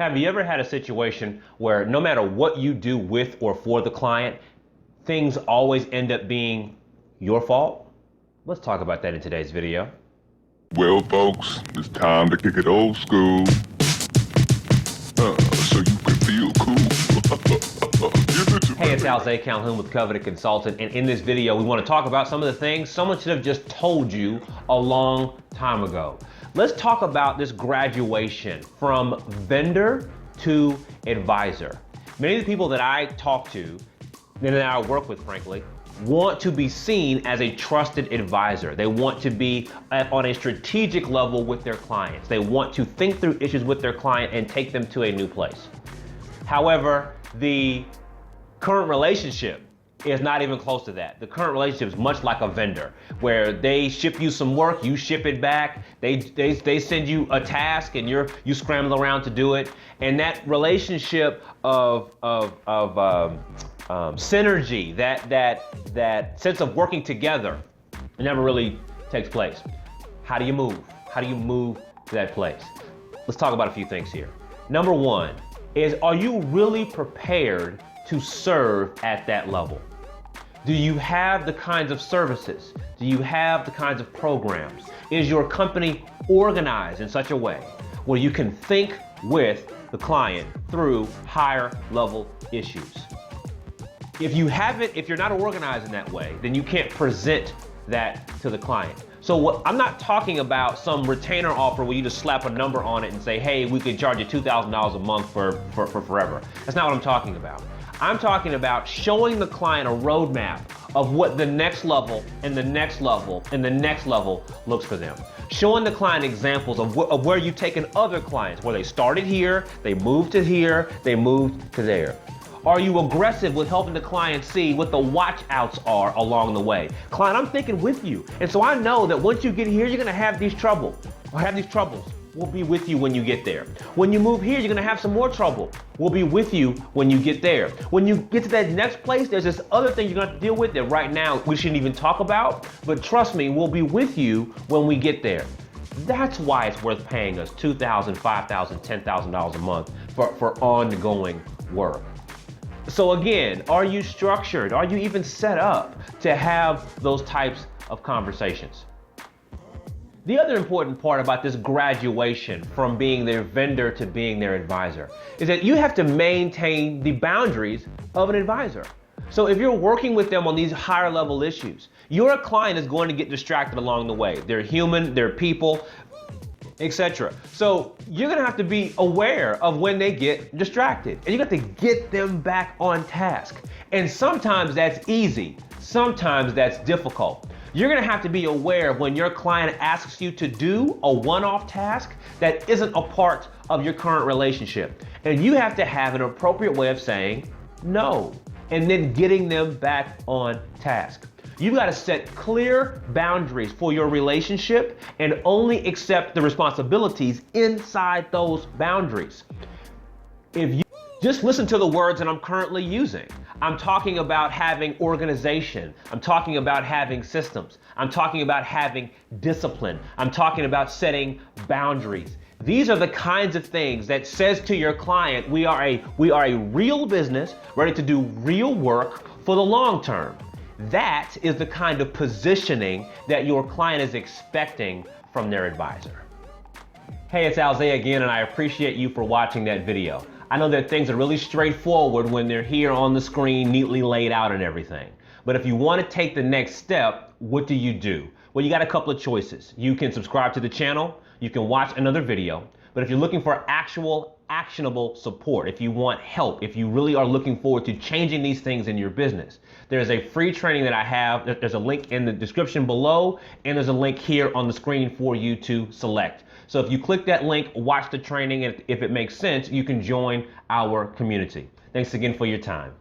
Have you ever had a situation where no matter what you do with or for the client, things always end up being your fault? Let's talk about that in today's video. Well, folks, it's time to kick it old school. So you can feel cool. Hey, it's Alzay Calhoun with Coveted Consulting, and in this video we want to talk about some of the things someone should have just told you a long time ago. Let's talk about this graduation from vendor to advisor. Many of the people that I talk to, and that I work with, frankly, want to be seen as a trusted advisor. They want to be on a strategic level with their clients. They want to think through issues with their client and take them to a new place. However, the current relationship is not even close to that. The current relationship is much like a vendor, where they ship you some work, you ship it back, they send you a task and you scramble around to do it. And that relationship of synergy, that sense of working together, never really takes place. How do you move? How do you move to that place? Let's talk about a few things here. Number one is, are you really prepared to serve at that level? Do you have the kinds of services? Do you have the kinds of programs? Is your company organized in such a way where you can think with the client through higher level issues? If you're not organized in that way, then you can't present that to the client. So I'm not talking about some retainer offer where you just slap a number on it and say, hey, we can charge you $2,000 a month for forever. That's not what I'm talking about. I'm talking about showing the client a roadmap of what the next level and the next level and the next level looks for them. Showing the client examples of where you've taken other clients, where they started here, they moved to here, they moved to there. Are you aggressive with helping the client see what the watch outs are along the way? Client, I'm thinking with you. And so I know that once you get here, you're gonna have these troubles. We'll be with you when you get there. When you move here, you're gonna have some more trouble. We'll be with you when you get there. When you get to that next place, there's this other thing you're gonna have to deal with that right now we shouldn't even talk about, but trust me, we'll be with you when we get there. That's why it's worth paying us $2,000, $5,000, $10,000 a month for ongoing work. So again, are you structured? Are you even set up to have those types of conversations? The other important part about this graduation from being their vendor to being their advisor is that you have to maintain the boundaries of an advisor. So if you're working with them on these higher level issues, your client is going to get distracted along the way. They're human, they're people, etc. So you're gonna have to be aware of when they get distracted, and you got to get them back on task. And sometimes that's easy, sometimes that's difficult. You're gonna have to be aware of when your client asks you to do a one-off task that isn't a part of your current relationship. And you have to have an appropriate way of saying no, and then getting them back on task. You've got to set clear boundaries for your relationship and only accept the responsibilities inside those boundaries. If you just listen to the words that I'm currently using, I'm talking about having organization. I'm talking about having systems. I'm talking about having discipline. I'm talking about setting boundaries. These are the kinds of things that says to your client, we are a real business ready to do real work for the long term. That is the kind of positioning that your client is expecting from their advisor. Hey, it's Alzay again, and I appreciate you for watching that video. I know that things are really straightforward when they're here on the screen, neatly laid out and everything. But if you want to take the next step, what do? Well, you got a couple of choices. You can subscribe to the channel, you can watch another video, but if you're looking for actual actionable support, if you want help, if you really are looking forward to changing these things in your business, there's a free training that I have. There's a link in the description below, and there's a link here on the screen for you to select. So if you click that link, watch the training, and if it makes sense, you can join our community. Thanks again for your time.